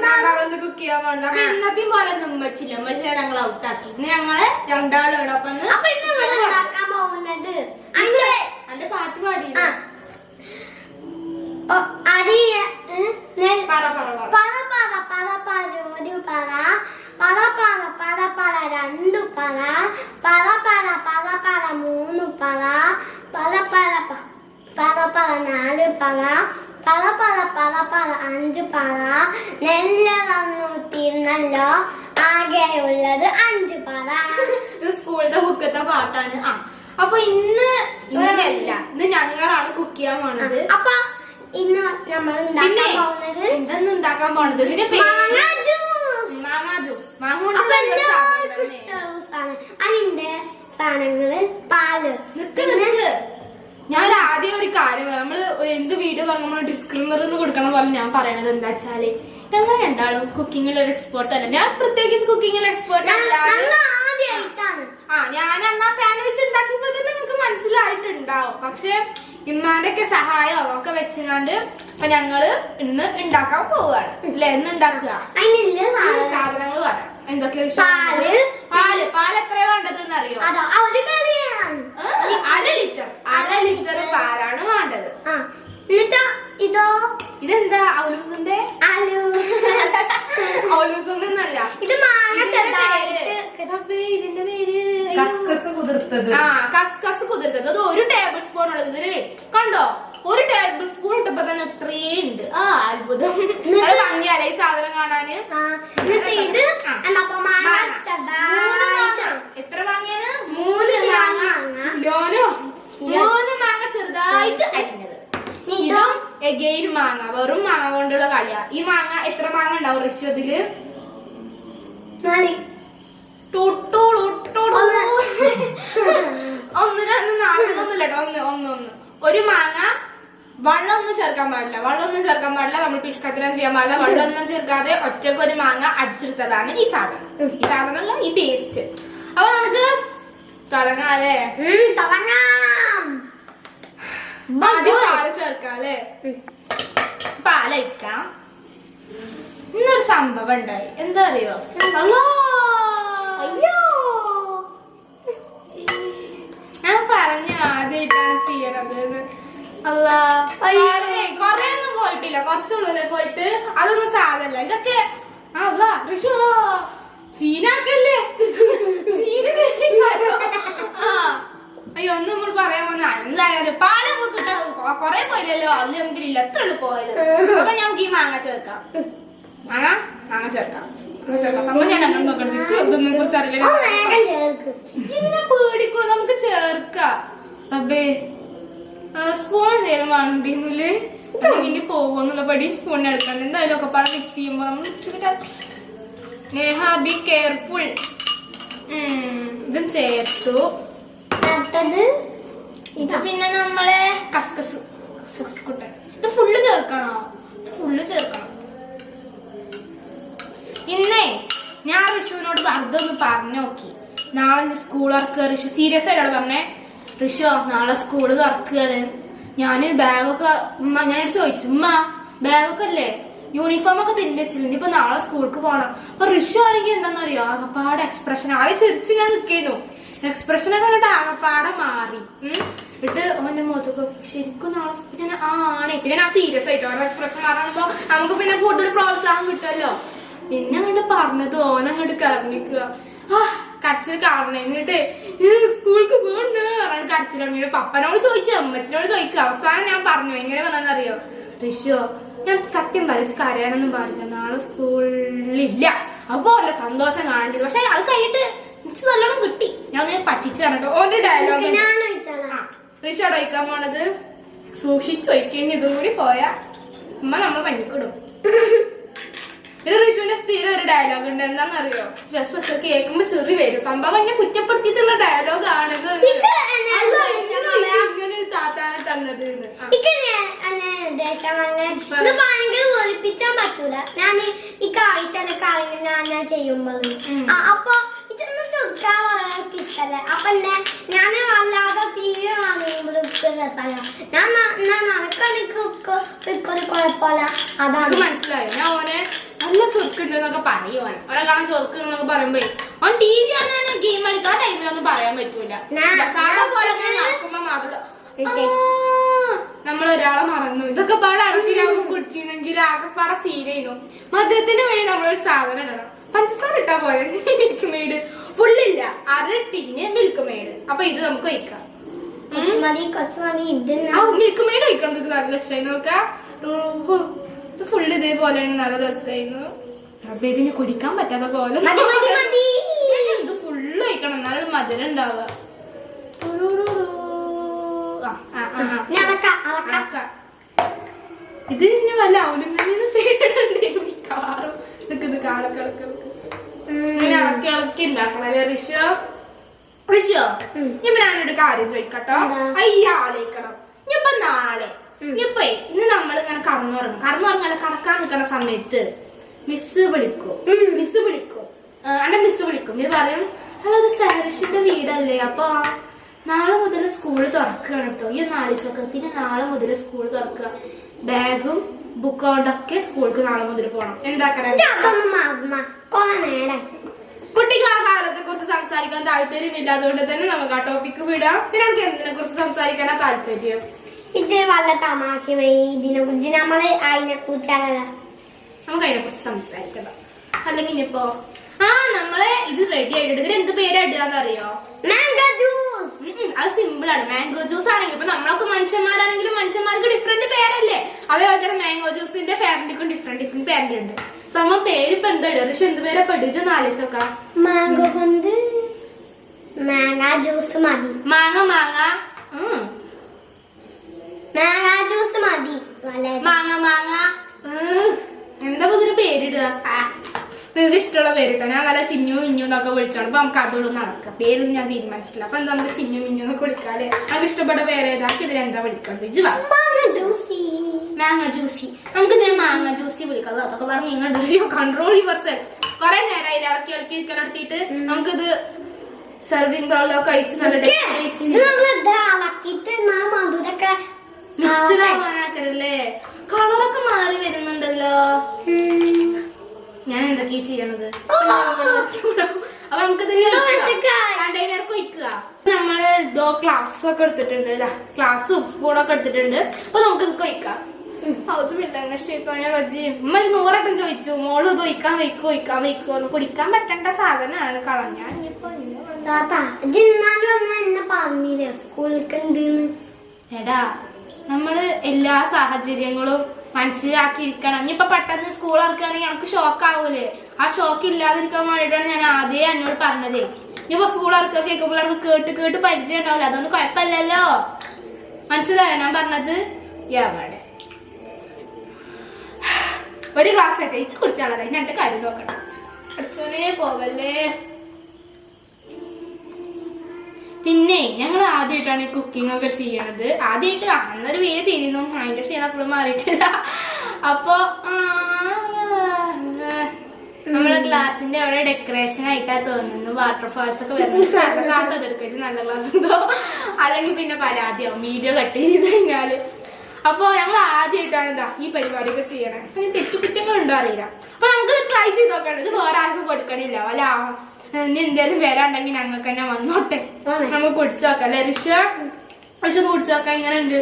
നമ്മളൊന്ന് കുക്ക് ചെയ്യാൻ പോകണം. അപ്പൊ ഇന്നത്തെയും പോലെ ഒന്നും ഉമ്മച്ചില്ല. ഉമ്മച്ചിനെ ഞങ്ങൾ ഔട്ടാക്കി. ഇന്ന് ഞങ്ങള് രണ്ടാളും ഇടപ്പം ഉണ്ടാക്കാൻ പോകുന്നത് എന്റെ പാട്ട് പാടി രണ്ടു പറ പറ പറ പറ പറ മൂന്ന് പറ പറ പറ പറ പറ നാല് പറ പറ പറ പറ പറ അഞ്ചു പറ നെല്ല് വന്നു തീർന്നല്ലോ ആകെയുള്ളത് 5 പറ. ഇത് സ്കൂളിന്റെ ബുക്കത്തെ പാട്ടാണ്. അപ്പൊ ഇന്നല്ല ഇന്ന് ഞങ്ങളാണ് കുക്ക് ചെയ്യാൻ പോണത്. അപ്പൊ ഇന്ന് നമ്മൾ എന്തെന്ന് ഉണ്ടാക്കാൻ പോണത്? ഇതിന്റെ മാങ്ങാ ജ്യൂസ്. അതിന്റെ സാധനങ്ങള് പാല്. നിക്ക് ഞാൻ ആദ്യം ഒരു കാര്യം നമ്മള് എന്ത് വീഡിയോ തുടങ്ങുമ്പോൾ ഡിസ്ക്ലൈമർ എന്ന് കൊടുക്കണ പോലെ ഞാൻ പറയണത് എന്താ വെച്ചാല് ഞങ്ങൾ രണ്ടാളും കുക്കിങ്ങിൽ ഒരു എക്സ്പേർട്ട് അല്ല. ഞാൻ പ്രത്യേകിച്ച് കുക്കിങ്ങിൽ എക്സ്പേർട്ട് അല്ല. ഞാൻ അന്നാ സാൻഡ്വിച്ച് ഉണ്ടാക്കിയപ്പോ തന്നെ നിങ്ങൾക്ക് മനസ്സിലായിട്ടുണ്ടാവും. പക്ഷെ ഇമ്മാന്റെ ഒക്കെ സഹായം ഒക്കെ വെച്ചുകൊണ്ട് ഇപ്പൊ ഞങ്ങള് ഇന്ന് ഉണ്ടാക്കാൻ പോവുകയാണ് അല്ലെ? എന്ന് ഉണ്ടാക്കുക സാധനങ്ങൾ പറയാം. എന്തൊക്കെയാ? പാല് എത്രയാ വേണ്ടതെന്ന് അറിയോ? 1/2 ലിറ്റർ പാലാണ് വേണ്ടത്. ഇതെന്താ ഔലൂസിന്റെ? ഔലൂസൊന്നല്ല, ഇത് ഇതിന്റെ പേര് കസ്കസ് കുതിർത്തത്. കസ്കസ് കുതിർത്തത്. അത് 1 ടേബിൾ സ്പൂൺ ഉള്ളത്. ഇതില് കണ്ടോ 1 ടേബിൾ സ്പൂൺ ഇട്ടപ്പോ തന്നെ ഇത്രയും ഉണ്ട്. അത്ഭുതം. അത് ഭംഗിയല്ലേ ഈ സാധനം കാണാന്? എത്ര മാങ്ങയാണ്? 3 മാങ്ങ. 3 മാങ്ങ ചെറുതായിട്ട് അരിഞ്ഞത്. ഇതും എഗെയിൻ മാങ്ങ. വെറും മാങ്ങ കൊണ്ടുള്ള കളിയാ. ഈ മാങ്ങ എത്ര മാങ്ങ ഉണ്ടാവും ഋഷ്യത്തില്? 1 1 മാങ്ങ. വെള്ളമൊന്നും ചേർക്കാൻ പാടില്ല. നമ്മൾ പിഷ്കത്തിനും ചെയ്യാൻ പാടില്ല. വെള്ളമൊന്നും ചേർക്കാതെ ഒറ്റക്ക് 1 മാങ്ങ അടിച്ചെടുത്തതാണ് ഈ സാധനം. ഈ സാധനമല്ല, ഈ പേസ്റ്റ്. അപ്പൊ നമുക്ക് തുടങ്ങാല്ലേ? ആദ്യം പാല് ചേർക്കാം അല്ലേ? പാലയക്കാം. ഇന്നൊരു സംഭവം ഉണ്ടായി. എന്താ അറിയോ? ഞാൻ പറഞ്ഞ ആദ്യമായിട്ടാണ് ചെയ്യണത്. കൊറേ ഒന്നും പോയിട്ടില്ല, കുറച്ചുള്ളൂല്ലേ പോയിട്ട്. അതൊന്നും സാധനല്ല ഇതൊക്കെ. ഋഷു സീനാക്കല്ലേ? അയ്യോ ഒന്നും നമ്മൾ പറയാൻ വന്ന എന്തായാലും പാലൊക്കെ കിട്ടണം. കൊറേ പോയില്ലല്ലോ, അതിൽ നമുക്കില്ല, എത്ര പോയത്. അപ്പൊ നമുക്ക് ഈ മാങ്ങ ചേർക്കാം. മാങ്ങ ചേർക്കാം. സംഭവം ഞാൻ അങ്ങനെ നോക്കണം. ഇതൊന്നും കുറിച്ച് അറിയില്ല. ഇങ്ങനെ പേടിക്കുള്ളൂ. നമുക്ക് ചേർക്കാം. അബേ സ്പൂൺ എന്തേലും വേണ്ടിന്നില്ലേ? ഇനി പോവോന്നുള്ള പടി സ്പൂണിന് എടുക്കണം. എന്തായാലും ഒക്കെ പാടെ മിക്സ് ചെയ്യുമ്പോ നമ്മൾ നേഹ ബി കെയർഫുൾ. ഇതും ചേർത്തു. ഇത് പിന്നെ നമ്മളെ കസ്കസ് കുട്ടൻ. ഇത് ഫുള്ള് ചേർക്കണോ? ഇന്നേ ഞാൻ ഋഷുവിനോട് വെറുതെ ഒന്ന് പറഞ്ഞു നോക്കി. നാളെ സ്കൂൾ തുറക്കുക. ഋഷു സീരിയസ് ആയിട്ടോട് പറഞ്ഞേ, ഋഷു നാളെ സ്കൂള് തുറക്കുകയാണ്. ഞാന് ബാഗൊക്കെ ഞാൻ ചോദിച്ചു, ഉമ്മ ബാഗൊക്കെ അല്ലേ യൂണിഫോം ഒക്കെ തിരിഞ്ഞു വെച്ചിട്ടുണ്ട്, ഇപ്പൊ നാളെ സ്കൂൾക്ക് പോകണം. അപ്പൊ ഋഷു ആണെങ്കിൽ എന്താണെന്നറിയോ, ആകപ്പാടെ എക്സ്പ്രഷൻ ആകെ ചിരിച്ച് ഞാൻ നിൽക്കുന്നു. എക്സ്പ്രഷനൊക്കെ കണ്ടിട്ട് ആകപ്പാടെ മാറി. എന്നിട്ട് അവന്റെ മുഖത്തൊക്കെ ശരിക്കും നാളെ ഞാൻ ആണ്. പിന്നെ ഞാൻ സീരിയസ് ആയിട്ടോ എക്സ്പ്രഷൻ മാറാണുമ്പോ നമുക്ക് പിന്നെ കൂടുതൽ പ്രോത്സാഹം കിട്ടുമല്ലോ. പിന്നെ അങ്ങോട്ട് പറഞ്ഞത് ഓനങ്ങോട്ട് കരഞ്ഞിക്കുക. കരച്ചിൽ കാണണേ. എന്നിട്ട് സ്കൂൾക്ക് പോകണ്ട പറഞ്ഞിട്ട് കരച്ചിൽ തുടങ്ങിയിട്ട് പപ്പനോട് ചോദിച്ചു, അമ്മച്ചിനോട് ചോദിക്കുക. അവസാനം ഞാൻ പറഞ്ഞു എങ്ങനെ പറഞ്ഞറിയോ, ഋഷോ ഞാൻ സത്യം വരച്ച് കരയാനൊന്നും പാടില്ല, നാളെ സ്കൂളിലില്ല. അപ്പൊ ഓന്റെ സന്തോഷം കാണേണ്ടത്. പക്ഷെ അത് കഴിഞ്ഞിട്ട് എനിക്ക് നല്ലോണം കിട്ടി. ഞാൻ പറ്റിച്ചു പറഞ്ഞിട്ട് ഓന്റെ ഡയലോഗ് ഋഷോട് വയ്ക്കാൻ പോണത് സൂക്ഷിച്ചു വയ്ക്കുകയും ഇതും കൂടി പോയാ ഉമ്മ നമ്മൾ പഞ്ഞിക്കിടും. ഇത് ഋഷുവിന്റെ സ്ഥിരം ഒരു ഡയലോഗ് ഉണ്ട്. എന്താണെന്നറിയോ, രസം കേൾക്കുമ്പോ ചെറി വരും. സംഭവം എന്നെ കുറ്റപ്പെടുത്തിയിട്ടുള്ള ഡയലോഗ് ആണിത്. ഇങ്ങനെ താത്താനെ തന്നത് ഒളിപ്പിച്ചാൻ പറ്റൂല. ഞാൻ ഈ ആവശ്യമല്ല കാര്യങ്ങൾ ഞാൻ ചെയ്യുമ്പോൾ അപ്പൊ ഇതൊന്നും ചെറുക്കാൻ വളരെ ഇഷ്ടല്ല. അപ്പൊ ഞാൻ അല്ലാതെ തീരെ വാങ്ങുമ്പോഴും ഞാൻ നടക്കാനിക്കൊരു കുഴപ്പമില്ല. അതാണ് മനസ്സിലായോ? ഞാൻ ഓനെ നല്ല ചൊറുക്കുണ്ടെന്നൊക്കെ പറയും. ഓനെ കാണാൻ ചൊറുക്കുണ്ടെന്നൊക്കെ പറയുമ്പോ ഓൻ ടി വി ആണ് ഗെയിം കളിക്കാൻ ടൈമിലൊന്നും പറയാൻ പറ്റൂല. സാധാ പോലെ നടക്കുമ്പോ മാത്രം നമ്മളൊരാളെ മറന്നു. ഇതൊക്കെ പാടെ അടക്കിലാവുമ്പോ കുടിച്ചിരുന്നെങ്കിൽ ആകെ പാടെ സീനായിരുന്നു. മധുരത്തിന് വേണ്ടി നമ്മളൊരു സാധനം ഇടണം. പഞ്ചസാര ഇട്ടാ പോലെ മിൽക്ക് മെയ്ഡ് ഫുള്ളില്ല, 1/2 ടിന്ന് മിൽക്ക് മെയ്ഡ്. അപ്പൊ ഇത് നമുക്ക് ഒഴിക്കാം. മിൽക്ക് മെയ്ഡ് ഒഴിക്കണം. ഇത് നല്ല ഇഷ്ടമായി നോക്കാം. ഇത് ഫുള്ള് ഇതേപോലെ നല്ല രസമായിരുന്നു. അപ്പൊ ഇതിന് കുടിക്കാൻ പറ്റാത്ത പോലെ ഇത് ഫുള്ള് ഒഴിക്കണം, എന്നാലും മധുരം ഉണ്ടാവുക. ഇത് ഇനി വല്ല അവലിങ്ങനെ മിക്കവാറും നിൽക്കുന്നത് കാളക്കിളക്ക് ഇങ്ങനെ ഇളക്കി ഇളക്കി ഉണ്ടാക്കണല്ലേ ഋഷോ? ഋഷോ ഇപ്പൊ ഞാനൊരു കാര്യം ചോദിക്കട്ടോ. അയ്യാലേക്കണം ഇനിയിപ്പൊ നാളെ ഇനിയിപ്പോ ഇന്ന് നമ്മൾ ഇങ്ങനെ കടന്നുറങ്ങാൻ കടക്കാൻ നിൽക്കുന്ന സമയത്ത് മിസ് വിളിക്കും. അന്റെ മിസ് വിളിക്കും. നീ പറയും ഹലോ ഇത് സാരിഷിന്റെ വീടല്ലേ, അപ്പൊ നാളെ മുതൽ സ്കൂള് തുറക്കുകയാണ് കേട്ടോ, ഈ 4 ദിവസമൊക്കെ. പിന്നെ നാളെ മുതൽ സ്കൂൾ തുറക്കുക, ബാഗും ബുക്ക് കൊണ്ടൊക്കെ സ്കൂൾക്ക് നാളെ മുതൽ പോണം. എന്താക്കണം? കുട്ടിക്ക് ആ കാലത്തെ കുറിച്ച് സംസാരിക്കാൻ താല്പര്യമില്ല, അതുകൊണ്ട് തന്നെ നമുക്ക് ആ ടോപ്പിക്ക് വിടാം. പിന്നെ നമുക്ക് എന്തിനെ കുറിച്ച് സംസാരിക്കാനാ താല്പര്യം? ഇത് വല്ല തമാശ ഇതിനെ കുറിച്ച് നമ്മള് അതിനെ കുറിച്ചാണ് നമുക്ക് അതിനെ കുറിച്ച് സംസാരിക്കണം. അല്ലെങ്കിൽ ഇനിയിപ്പോ നമ്മളെ ഇത് റെഡി ആയിട്ട് ഇതിന് എന്ത് പേര് ഇടുകയെന്നറിയോ? Mango juice. അത് സിമ്പിൾ ആണ്. മാംഗോ ജ്യൂസ് ആണെങ്കിൽ ഇപ്പൊ നമ്മളൊക്കെ മനുഷ്യന്മാരാണെങ്കിലും മനുഷ്യന്മാർക്ക് ഡിഫറെന്റ് പേരല്ലേ, അതേപോലെ തന്നെ മാംഗോ ജ്യൂസിന്റെ ഫാമിലിക്കും ഡിഫറെന്റ് പേരുണ്ട്. സമ പേര് ഇപ്പൊ എന്താ ഇടുക? പക്ഷെ എന്ത് പേരാ പഠിച്ചോ? നാലേശോക്കാം. മാംഗോ കൊണ്ട് മാങ്ങ ജ്യൂസ് മതി. മാങ്ങ ജ്യൂസ് മതി. മാങ്ങ എന്താ ഇതിന് പേരിടുക? നിങ്ങൾക്ക് ഇഷ്ടമുള്ള പേരിട്ടോ. ഞാൻ വല്ല ചിന്നു മിന്നു എന്നൊക്കെ വിളിച്ചോളൂ. അപ്പൊ നമുക്ക് അതോട് നടക്കാം. പേരൊന്നും ഞാൻ തീരുമാനിച്ചിട്ടില്ല. അപ്പൊ എന്താ നമുക്ക് ചിന്നു മിന്നു എന്നൊക്കെ വിളിക്കാല്ലേ? നമുക്ക് ഇഷ്ടപ്പെട്ട പേര് ഏതാക്കി ഇതിൽ എന്താ വിളിക്കണം? ഇജ്ജ് മാങ്ങ ജ്യൂസി. നമുക്ക് ഇതിനെ മാങ്ങ ജ്യൂസി വിളിക്കാം. അതൊക്കെ പറഞ്ഞ് നിങ്ങൾ കൺട്രോൾ യുവർ സെൽഫ്. കുറെ നേരം അതിൽ ഇളക്കി ഇരിക്കലെടുത്തിട്ട് നമുക്കിത് സെർവിംഗ് ബൗളിലൊക്കെ കഴിച്ച് നല്ല മിക്സ്ഡ് ആവാനാക്കരല്ലേ? കളറൊക്കെ മാറി വരുന്നുണ്ടല്ലോ. ഞാൻ എന്തൊക്കെയാ ചെയ്യണത്? അപ്പൊ നമുക്ക് കണ്ടെയ്നർക്ക് ഒഴിക്കുക. നമ്മള് ക്ലാസ് ഒക്കെ എടുത്തിട്ടുണ്ട്, ക്ലാസ്സും സ്പൂണൊക്കെ എടുത്തിട്ടുണ്ട്. അപ്പൊ നമുക്ക് ഇത് ഒഴിക്കാം. ഉമ്മ 100 വട്ടം ചോദിച്ചു, മോള് ഇത് ഒഴിക്കാൻ വയ്ക്കുമോ? കുടിക്കാൻ പറ്റേണ്ട സാധനമാണ്, കളഞ്ഞാ എടാ. നമ്മള് എല്ലാ സാഹചര്യങ്ങളും മനസ്സിലാക്കിയിരിക്കണം. ഇനിയിപ്പൊ പെട്ടെന്ന് സ്കൂൾ ഇറക്കുകയാണെങ്കിൽ നമുക്ക് ഷോക്ക് ആവൂലേ? ആ ഷോക്ക് ഇല്ലാതിരിക്കാൻ വേണ്ടിയിട്ടാണ് ഞാൻ ആദ്യമേ എന്നോട് പറഞ്ഞതേ. ഇനിയിപ്പോ സ്കൂൾ ഇറക്കുക കേൾക്കുമ്പോൾ അവർക്ക് കേട്ട് പരിചയം ഉണ്ടാവില്ല, അതുകൊണ്ട് കുഴപ്പമില്ലല്ലോ. മനസ്സിലായോ ഞാൻ പറഞ്ഞത്? എവിടെ ഒരു ഗ്ലാസ് ഒക്കെ ഇച്ച് കുടിച്ചാളെ എന്റെ കാര്യം നോക്കണം. അച്ഛനെ പോവല്ലേ. പിന്നെ ഞങ്ങൾ ആദ്യമായിട്ടാണ് ഈ കുക്കിംഗ് ഒക്കെ ചെയ്യണത്. ആദ്യമായിട്ട് അന്നൊരു വീഡിയോ ചെയ്തിരുന്നു, അതിന്റെ ക്ഷീണം അപ്പോഴും മാറിയിട്ടില്ല. അപ്പൊ നമ്മള് ഗ്ലാസിന്റെ അവിടെ ഡെക്കറേഷൻ ആയിട്ടാ തോന്നുന്നു. വാട്ടർഫാൾസ് ഒക്കെ വരുന്നത് എടുക്കുക നല്ല ഗ്ലാസ് ഉണ്ടോ, അല്ലെങ്കിൽ പിന്നെ പരാതിയാവും വീഡിയോ കട്ട് ചെയ്ത് കഴിഞ്ഞാല്. അപ്പൊ ഞങ്ങൾ ആദ്യമായിട്ടാണ് ഇതാ ഈ പരിപാടിയൊക്കെ ചെയ്യണേ. പിന്നെ തെറ്റുകുറ്റങ്ങൾ ഉണ്ടോ അറിയില്ല. അപ്പൊ നമുക്ക് ട്രൈ ചെയ്ത് നോക്കണം. ഇത് വേറെ ആർക്കും കൊടുക്കണില്ല. അല്ല ഇനി എന്തേലും വരാണ്ടെങ്കിൽ ഞങ്ങൾക്ക് തന്നെ വന്നോട്ടെ, നമുക്ക് കുടിച്ചു നോക്കാം അല്ലെ ഋഷ? ഋഷ കുടിച്ചു നോക്കാം. ഇങ്ങനെ ഉണ്ട്.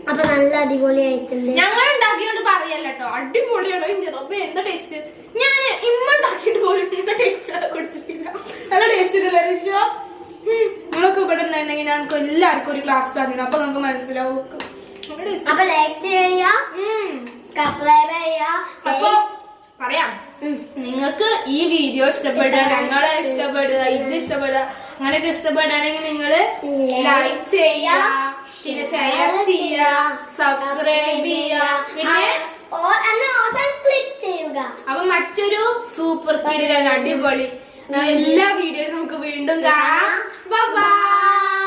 അപ്പൊ നല്ല അടിപൊളിയായിട്ടുണ്ട്. ഞങ്ങൾ ഉണ്ടാക്കിയോണ്ട് പറയല്ലോ, അടിപൊളിയാണോ? അപ്പൊ എന്താ ടേസ്റ്റ്? ഞാൻ ഇമ്മ ഉണ്ടാക്കിയിട്ട് പോലും ടേസ്റ്റ് കുടിച്ചിട്ടില്ല. നല്ല ടേസ്റ്റ് ഇല്ല ഋഷ? നമ്മളൊക്കെ ഇവിടെ ഉണ്ടായിരുന്നെങ്കിൽ ഞങ്ങൾക്ക് എല്ലാവർക്കും ഒരു ഗ്ലാസ് തന്നെ, അപ്പൊ നമുക്ക് മനസ്സിലാവും. അപ്പൊ ലൈക്ക് ചെയ്യാ, സബ്സ്ക്രൈബ് ചെയ്യാ. അപ്പൊ പറയാം, നിങ്ങൾക്ക് ഈ വീഡിയോ ഇഷ്ടപ്പെടുക, ഞങ്ങളെ ഇഷ്ടപ്പെടുക, ഇത് ഇഷ്ടപ്പെടുക, അങ്ങനെയൊക്കെ ഇഷ്ടപ്പെടുകയാണെങ്കിൽ നിങ്ങള് ലൈക്ക് ചെയ്യുക, പിന്നെ ഷെയർ ചെയ്യുക, സബ്സ്ക്രൈബ് ചെയ്യുക, പിന്നെ ക്ലിക്ക് ചെയ്യുക. അപ്പൊ മറ്റൊരു സൂപ്പർ കിടിലൻ അടിപൊളി എല്ലാ വീഡിയോയും നമുക്ക് വീണ്ടും കാണാം. ബൈ.